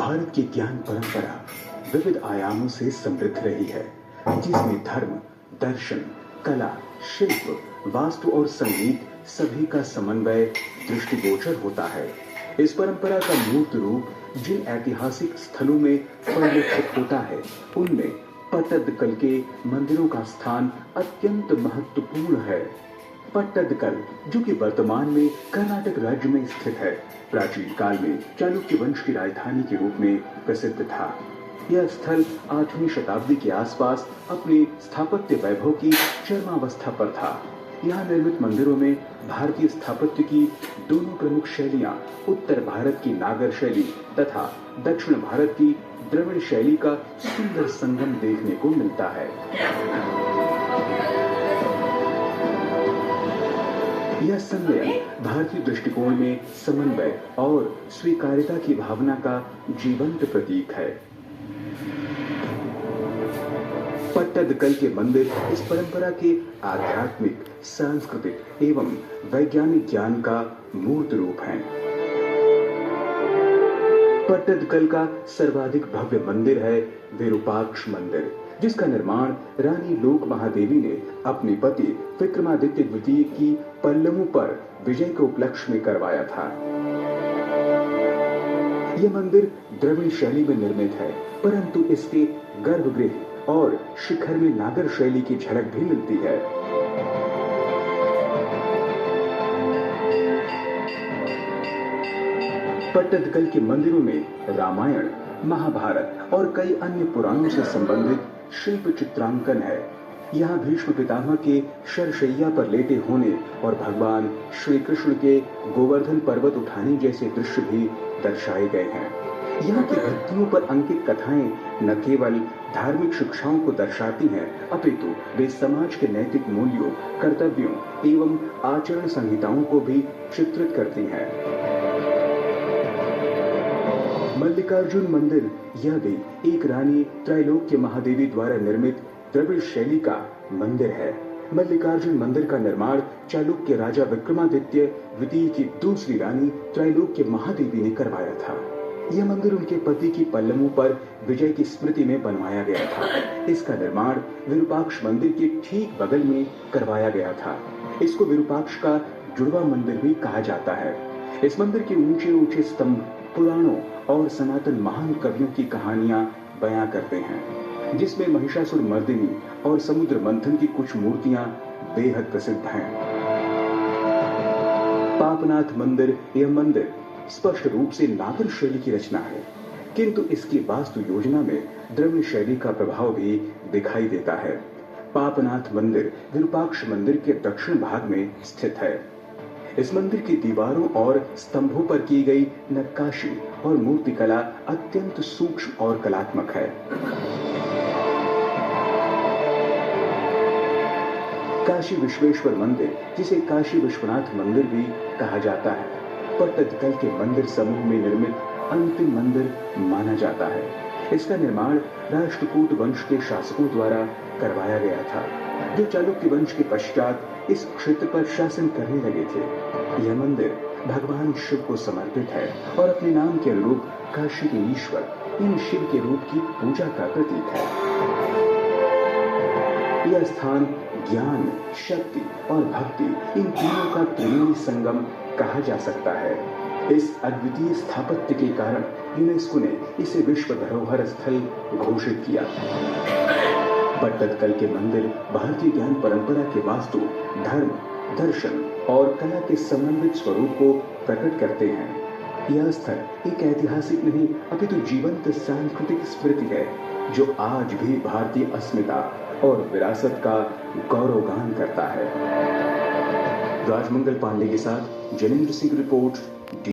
भारत की ज्ञान परंपरा विविध आयामों से समृद्ध रही है, जिसमें धर्म, दर्शन, कला, शिल्प, वास्तु और संगीत सभी का समन्वय दृष्टिगोचर होता है। इस परंपरा का मूर्त रूप जिन ऐतिहासिक स्थलों में परिलक्षित होता है, उनमें पट्टदकल के मंदिरों का स्थान अत्यंत महत्वपूर्ण है। पट्टदकल, जो कि वर्तमान में कर्नाटक राज्य में स्थित है, प्राचीन काल में चालुक्य वंश की राजधानी के रूप में प्रसिद्ध था। यह स्थल 8वीं शताब्दी के आसपास अपने स्थापत्य वैभव की चरमावस्था पर था। यहाँ निर्मित मंदिरों में भारतीय स्थापत्य की दोनों प्रमुख शैलियां, उत्तर भारत की नागर शैली तथा दक्षिण भारत की द्रविड़ शैली का सुंदर संगम देखने को मिलता है। यह सम्मेलन भारतीय दृष्टिकोण में समन्वय और स्वीकार्यता की भावना का जीवंत प्रतीक है। पट्टदकल के मंदिर इस परंपरा के आध्यात्मिक, सांस्कृतिक एवं वैज्ञानिक ज्ञान का मूर्त रूप है। पट्टदकल का सर्वाधिक भव्य मंदिर है विरूपाक्ष मंदिर, जिसका निर्माण रानी लोक महादेवी ने अपने पति विक्रमादित्य द्वितीय की पल्लवों पर विजय के उपलक्ष्य में करवाया था। यह मंदिर द्रविड़ शैली में निर्मित है, परंतु इसके गर्भगृह और शिखर में नागर शैली की झलक भी मिलती है। पट्टदकल के मंदिरों में रामायण, महाभारत और कई अन्य पुराणों से संबंधित शिल्प चित्रांकन है। यहाँ भीष्म पितामह के शरशैया पर लेटे होने और भगवान श्री कृष्ण के गोवर्धन पर्वत उठाने जैसे दृश्य भी दर्शाए गए हैं। यहाँ की भित्तियों पर अंकित कथाएं न केवल धार्मिक शिक्षाओं को दर्शाती हैं, अपितु वे समाज के नैतिक मूल्यों, कर्तव्यों एवं आचरण संहिताओं को भी चित्रित करती हैं। मल्लिकार्जुन मंदिर, यह भी एक रानी त्रैलोक्य महादेवी द्वारा निर्मित द्रविड़ शैली का मंदिर है। मल्लिकार्जुन मंदिर का निर्माण चालुक्य राजा विक्रमादित्य द्वितीय की दूसरी रानी त्रैलोक्य महादेवी ने करवाया था। यह मंदिर उनके पति की पल्लवों पर विजय की स्मृति में बनवाया गया था। इसका निर्माण विरूपाक्ष मंदिर के ठीक बगल में करवाया गया था। इसको विरूपाक्ष का जुड़वा मंदिर भी कहा जाता है। इस मंदिर के ऊंचे ऊंचे स्तंभ पुराणों और सनातन महान कवियों की कहानियां बयां करते हैं, जिसमें महिषासुर मर्दिनी और समुद्र मंथन की कुछ मूर्तियां बेहद प्रसिद्ध हैं। पापनाथ मंदिर, यह मंदिर स्पष्ट रूप से नागर शैली की रचना है, किंतु इसकी वास्तु योजना में द्रविड़ शैली का प्रभाव भी दिखाई देता है। पापनाथ मंदिर विरूपाक्ष मंदिर के दक्षिण भाग में स्थित है। इस मंदिर की दीवारों और स्तंभों पर की गई नक्काशी और मूर्तिकला अत्यंत सूक्ष्म और कलात्मक है। काशी विश्वेश्वर मंदिर, जिसे काशी विश्वनाथ मंदिर भी कहा जाता है, पट्टदकल के मंदिर समूह में निर्मित अंतिम मंदिर माना जाता है। इसका निर्माण राष्ट्रकूट वंश के शासकों द्वारा करवाया गया था, जो चालुक्य वंश के पश्चात इस क्षेत्र पर शासन करने लगे थे। यह मंदिर भगवान शिव को समर्पित है और अपने नाम के अनुरूप काशी के ईश्वर, इन शिव के रूप की पूजा का प्रतीक है। यह स्थान ज्ञान, शक्ति और भक्ति, इन तीनों का त्रिवेणी संगम कहा जा सकता है। इस अद्वितीय स्थापत्य के कारण यूनेस्को ने इसे विश्व धरोहर स्थल घोषित किया। पट्टदकल के मंदिर भारतीय ज्ञान परंपरा के वास्तु, धर्म, दर्शन और कला के समन्वित स्वरूप को प्रकट करते हैं। यह स्थल एक ऐतिहासिक नहीं, अपितु जीवंत सांस्कृतिक स्मृति है, जो आज भी भारतीय अस्मिता और विरासत का गौरवगान करता है। राजमंगल पांडे के साथ जनेंद्र सिंह रिपोर्ट,